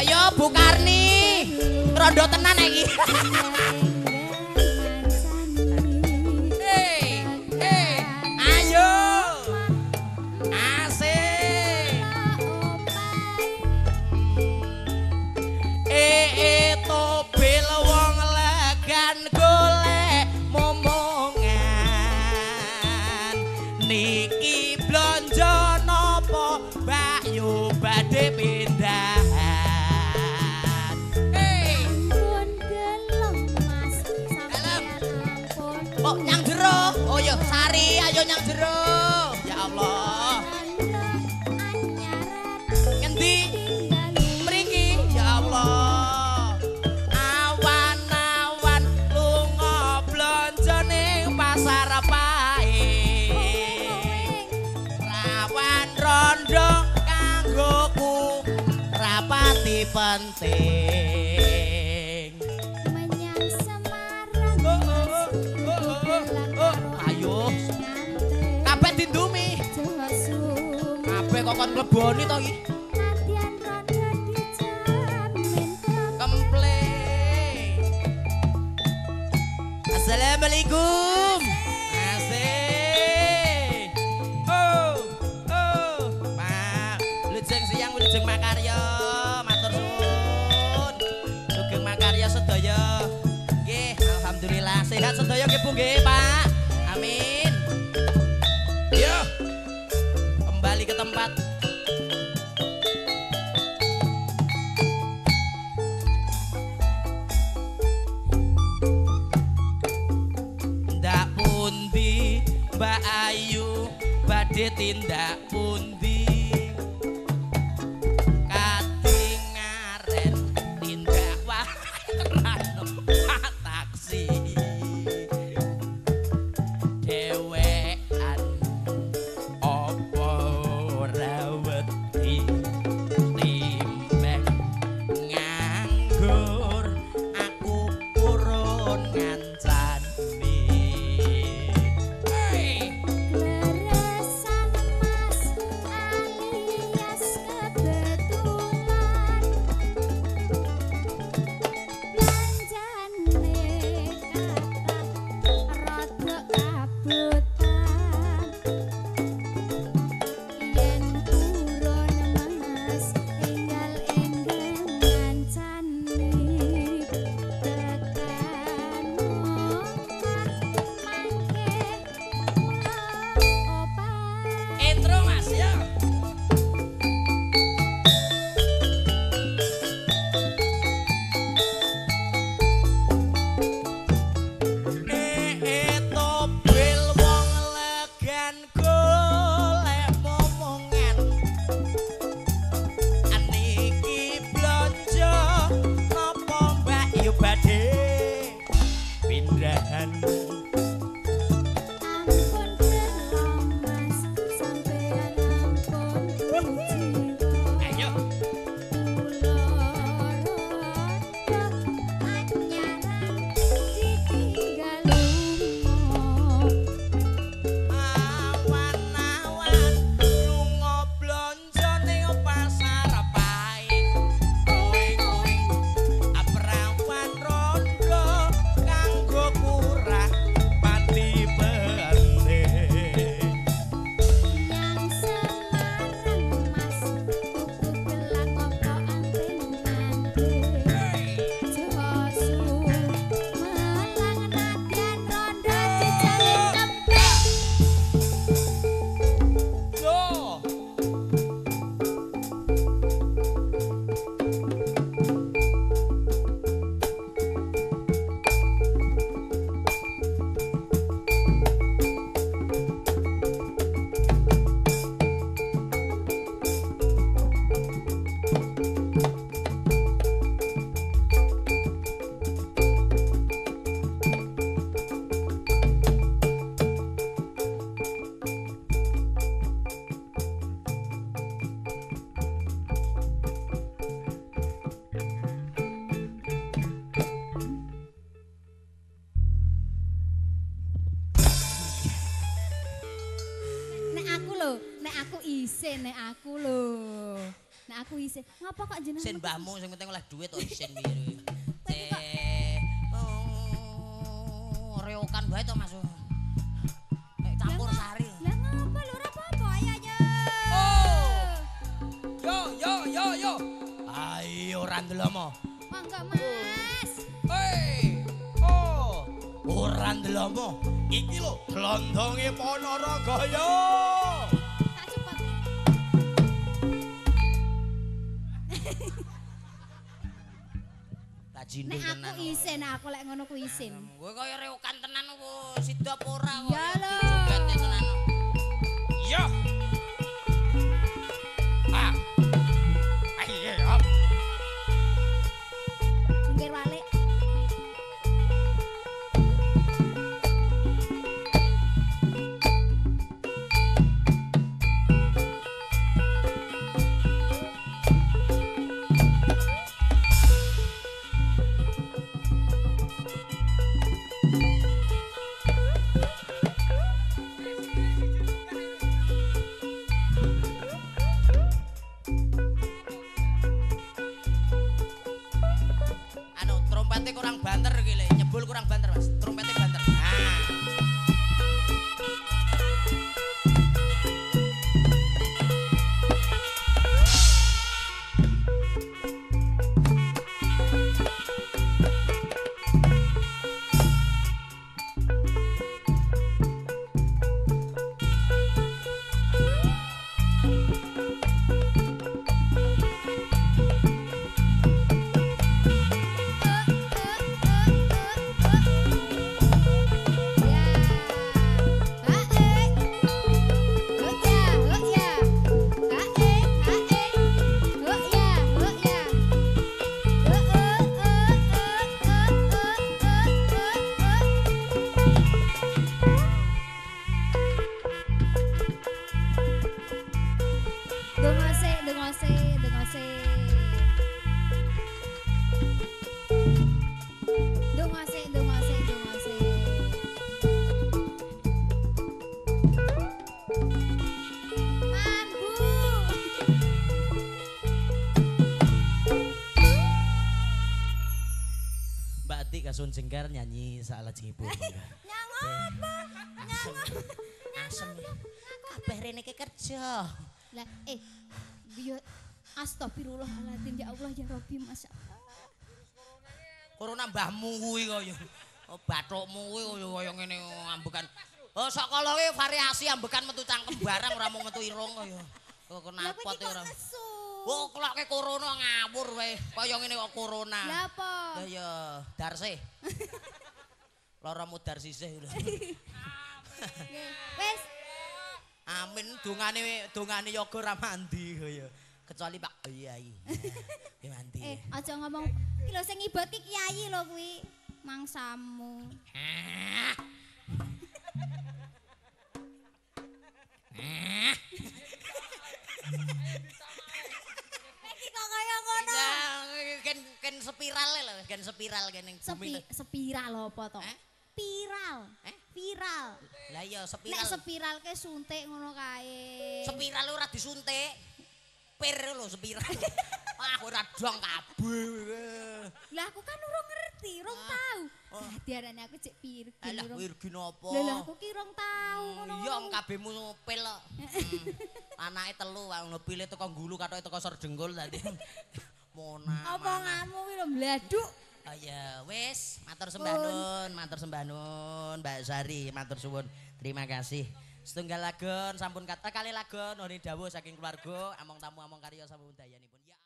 Ayo Bu Karni. Rondo tenan iki. Ayo. Asik. Tobil wong legan golek momongan. Niki blonjo nopo Mbak Yu badhe pindahan. Ampun gelem Mas sampeyan ampun. Kok nyang jero? Oh ya Sari ayo nyang jero. Ya Allah. Ngendi? Mriki. Ya Allah. Awan-awan lunga blonjo ning pasar Paing. Rawan rondo kanggoku rapati penting. Menyang Semarang Mas dolan karo Ayo. nganten. Kabeh dindumi. Jawa Sum. Kabeh kok kon mleboni to iki. Latihan rondo dijamin Komple. Assalamualaikum. Asik. Oh. Pak, lujeng siang lujeng makarya. Matur suwun. Sugeng makarya sedaya. Nggih, alhamdulillah sehat sedaya nggih Bu nggih, Pak. Amin. Yo. Kembali ke tempat. Ndak pundi Mbak Ayu badhe tindak pundi katingaren tindak waran numpak taksi dhewean opo ora wedi timbang nganggur aku purun ngancani. Leresan Mas isin. Ngapa kok jenengan? Isin mbahmu sing penting oleh duit kok isin piye. Reokan bae to Mas. Kayak campur sari. Lah ngapa lho ora apa-apa ayahnya. Yo. Ayo ora ndelomo. Mangga Mas. Hei. Ora ndelomo. Iki lho glondonge Ponorogo. Tak cepet. Tak jindul Nek tenan. aku isin, aku lek ngono ku isin. Kowe kaya reokan tenan opo sida apa ora kok. Ya lho. Dijogeti tenan. Yo. Ayo. Jungkir balik. Trompete kurang banter iki le, nyebul kurang banter Mas. Trompete banter. Nah. Kasun Jenggar nyanyi salah jibu. Nyangot, Bang. Asem. Kabeh rene ki kerja. Lah biyo astagfirullahaladzim ya Allah ya Rabbi masyaallah. Corona mbahmu kuwi kaya. Bathukmu kuwi kaya ngene ambekan. Sakala ki variasi ambekan metu cangkem barang ora mung metu irung kaya. Kok napot ora. Kloke corona ngawur wae. Kaya ngene kok corona. Lah apa? Lah ya darse. Laramu dar sisih lho. Wis. Amin dongane yoga ora mandi kaya. Kecuali Pak Kiai. Ki mandi. Aja ngomong iki lho sing ngibot ki kiai lho kuwi. Mangsamu. Kok kaya ngono? Ken spiral lho, ken spiral kene bumi. Spiral apa to? Spiral. Viral. Lah iya spiral. Nek spiral ke suntik ngono kae. Spiral ora disuntik. Pir lho spiral. Wah ora dong kabeh. Lah aku kan urung ngerti, urung tahu. Diarani aku cek pirgi. Alah wirgi napa? Lah aku ki urung tahu ngono. Iya kabehmu pil kok. Anake telu ngono pile teko gulu katoke teko Serdengkul tadi. Mona. Apa ngamu ki lho mbladuk. Oh ya wis, matur sembah nun Mbak Sari, matur suwun. Terima kasih. Setunggal lagon sampun kali lagon noni dawuh saking keluarga, among tamu among karya sampun dayanipun. Ya